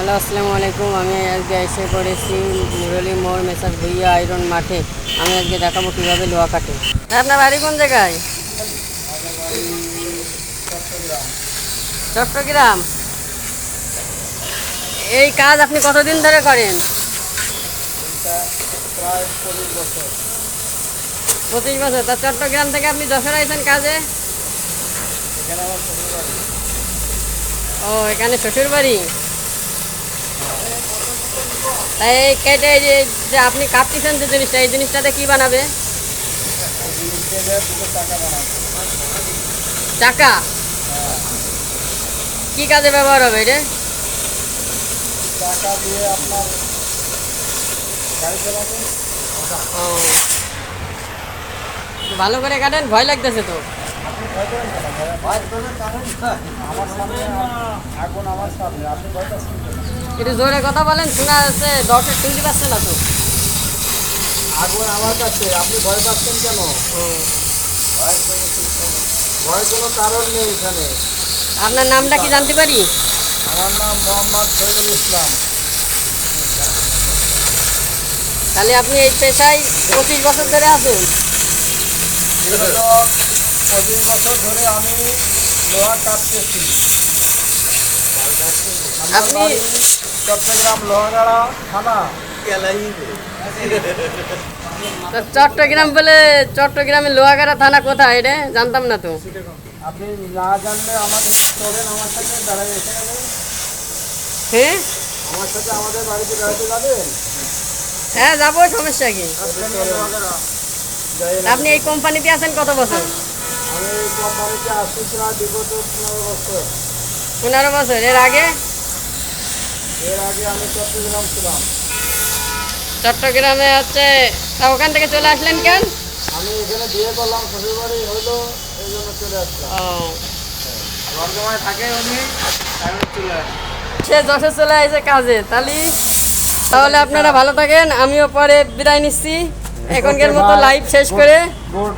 Hello, আসসালামু আলাইকুম। আমি আজকে এসে পড়েছি মুরলী মোড় মেসার ভুইয়া আয়রন মাঠে। আমি আজকে দেখাবো কীভাবে লোহা কাটে। আপনার বাড়ি কোন জায়গায়? চট্টগ্রাম। এই কাজ আপনি কতদিন ধরে করেন? 25 বছর। তা চট্টগ্রাম থেকে আপনি যশোর আইছেন কাজে? ও, এখানে শ্বশুর বাড়ি। তাই এই কেটে যে আপনি কাটতেছেন যে জিনিসটা, এই জিনিসটাতে কি বানাবে? চাকা। কি কাজে ব্যবহার হবে এটা? টাকা দিয়ে আপনার গাড়ি চালাবেন। ও, ভালো করে কাটেন, ভয় লাগতেছে তো। আপনি ভয় করেন কেন? ভয় করেন কারণ আমার সামনে আগুন, আমার সামনে আপনি ভয় পাচ্ছেন কেন? একটু জোরে কথা বলেন, শোনা যাচ্ছে, দর্শক শুনতে পাচ্ছে না তো। আগুন আমার কাছে, আপনি ভয় পাচ্ছেন কেন? ভয় কোনো কারণ নেই এখানে। আপনার নামটা কি জানতে পারি? আমার নাম মোহাম্মদ শহীদুল ইসলাম। তাহলে আপনি এই পেশায় 25 বছর ধরে আছেন? বিগত 25 বছর ধরে আমি লোহা কাটতেছি। আমার আপনি বাড়ি চট্টগ্রাম লোহাগাড়া থানা। তো চট্টগ্রাম বলে, চট্টগ্রামের লোহাগাড়া থানা কোথায় এটা জানতাম না তো। আপনি না জানলে আমাদের চলেন, আমার সাথে দাঁড়ায় এসে গেলেন। হ্যাঁ আমার সাথে আমাদের বাড়িতে বেড়াতে যাবেন। হ্যাঁ, যাবো, সমস্যা কি। যাই না। আপনি এই কোম্পানিতে আছেন কত বছর? আমি এই কোম্পানিতে আসছি না বিগত 15 বছর। 15 বছর। এর আগে? এর আগে আমি চট্টগ্রাম ছিলাম। চট্টগ্রামে হচ্ছে, তা ওখান থেকে চলে আসলেন কেন? আমি এখানে বিয়ে করলাম, শ্বশুর বাড়ি হইলো, এই জন্য চলে আসলাম। ও, বর্ধমানে থাকে উনি, আমি চলে আসি। সে যশোর চলে আসে কাজে। তাহলে আপনারা ভালো থাকেন, আমিও পরে বিদায় নিচ্ছি। এখনকার মতো লাইভ শেষ করে। গুড।